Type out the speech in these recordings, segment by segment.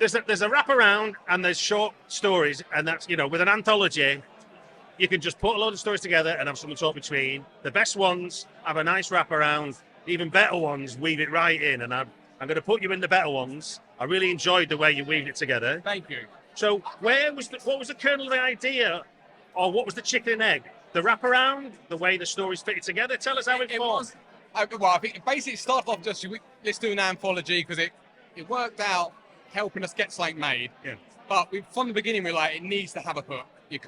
there's a wraparound and there's short stories, and that's, you know, with an anthology, you can just put a load of stories together and have something to talk between. The best ones have a nice wraparound. Even better ones weave it right in, and I'm going to put you in the better ones. I really enjoyed the way you weaved it together. Thank you. So what was the kernel of the idea, or what was the chicken and egg? The wraparound, the way the stories fitted together? Tell us how it formed. Well, I think it basically started off just, let's do an anthology, because it worked out helping us get something made. Yeah. But from the beginning, we're like, it needs to have a hook. It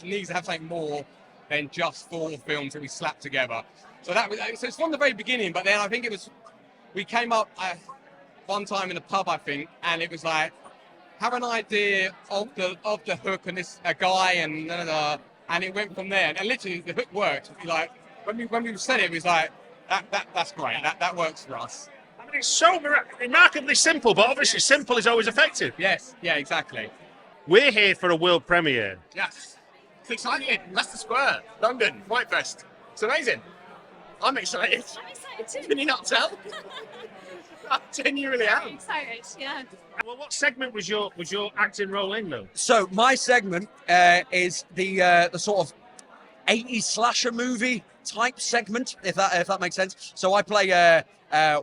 needs to have something more than just 4 films that we slapped together. So it's from the very beginning, but then I think we came up one time in a pub, I think, and it was like, have an idea of the hook and a guy and it went from there. And literally the hook worked. Like when we said it was like, that's great. That works for us. I mean, it's so remarkably simple, but obviously simple is always effective. Yes, yeah, exactly. We're here for a world premiere. Yes. It's exciting. Leicester Square, London, FrightFest. It's amazing. I'm excited. I'm excited too. Can you not tell? I genuinely I'm am. excited, yeah. Well, what segment was your acting role in, though? So my segment is the sort of 80s slasher movie type segment, if that makes sense. So I play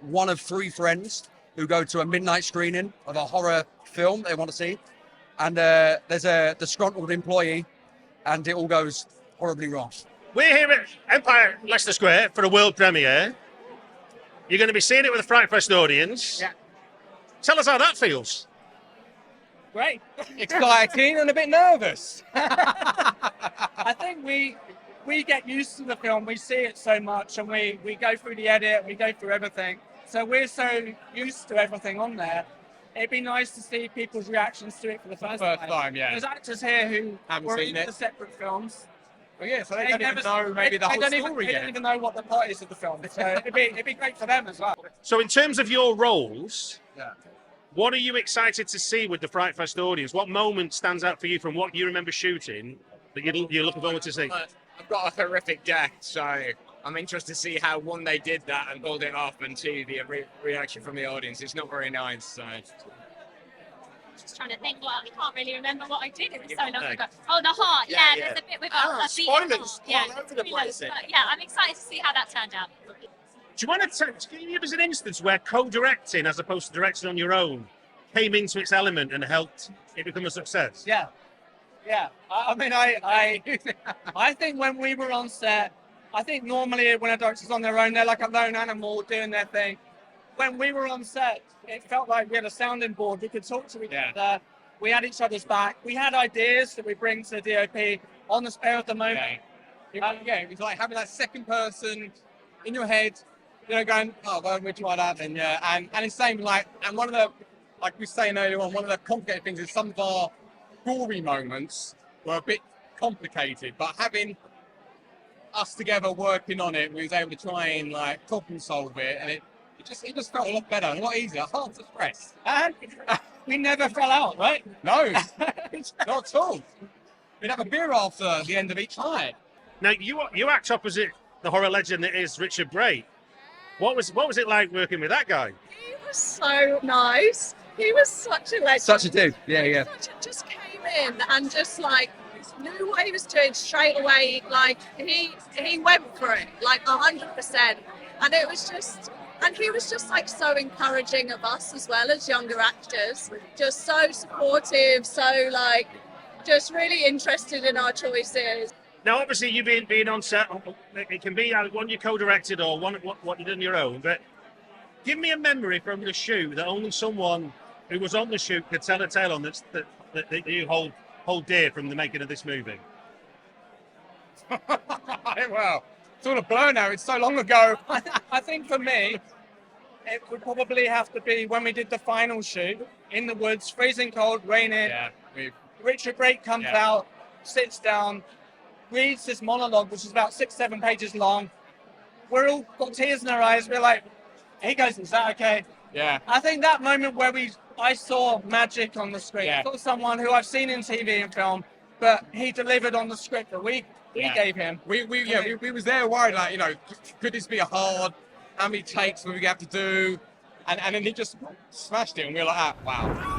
one of 3 friends who go to a midnight screening of a horror film they want to see, and there's a disgruntled employee, and it all goes horribly wrong. We're here at Empire Leicester Square for a world premiere. You're going to be seeing it with a FrightFest audience. Yeah. Tell us how that feels. Great. Exciting and a bit nervous. I think we get used to the film. We see it so much, and we go through the edit, we go through everything. So we're so used to everything on there. It'd be nice to see people's reactions to it for the first time. Yeah. There's actors here who Haven't were seen in it. the separate films. Well, yeah, so they don't even know maybe the whole story They yet. don't even know what the plot is of the film. So it'd be great for them as well. So in terms of your roles, Yeah. what are you excited to see with the FrightFest audience? What moment stands out for you from what you remember shooting that you're looking forward to see? I've got a horrific death, so I'm interested to see how, one, they did that and pulled it off, and 2, the reaction from the audience. It's not very nice, so... Just trying to think. Well, I can't really remember what I did. It was so long ago. Oh, the heart. Yeah, Yeah. there's a bit with Ah, a spoilers Yeah, all over the place. but yeah, I'm excited to see how that turned out. Do you want to give us an instance where co-directing, as opposed to directing on your own, came into its element and helped it become a success? Yeah. I mean, I think when we were on set, I think normally when a director's on their own, they're like a lone animal doing their thing. When we were on set, it felt like we had a sounding board. We could talk to each other. We had each other's back. We had ideas that we bring to the DOP on the spur of the moment. It was like having that second person in your head, going, oh, well, we'll try that, and and it's same like, and one of the, like we were saying earlier on, one of the complicated things is some of our gory moments were a bit complicated, but having us together working on it, we was able to try and like problem solve it, and it just felt a lot better, a lot easier, hard to express. And we never fell out, right? No, not at all. We'd have a beer after the end of each night. Now, you act opposite the horror legend that is Richard Wright. What was it like working with that guy? He was so nice. He was such a legend. Such a dude. Yeah. Just came in and just like knew what he was doing straight away. Like he went for it like 100%, and it was just. And he was just like so encouraging of us as well as younger actors. Just so supportive, so like just really interested in our choices. Now, obviously, you being on set, it can be one you co-directed or one what you did on your own. But give me a memory from the shoot that only someone who was on the shoot could tell a tale on that you hold dear from the making of this movie. Well, sort of blur now. It's so long ago. I think for me, it would probably have to be when we did the final shoot in the woods, freezing cold, raining. Richard Wright comes out, sits down, reads this monologue, which is about 6-7 pages long. We're all got tears in our eyes. We're like, he goes, "Is that okay?" Yeah. I think that moment where I saw magic on the screen. Yeah. I saw someone who I've seen in TV and film, but he delivered on the script that we gave him. We was there worried, like, could this be a hard? How many takes will we have to do? And then he just smashed it, and we were like, wow.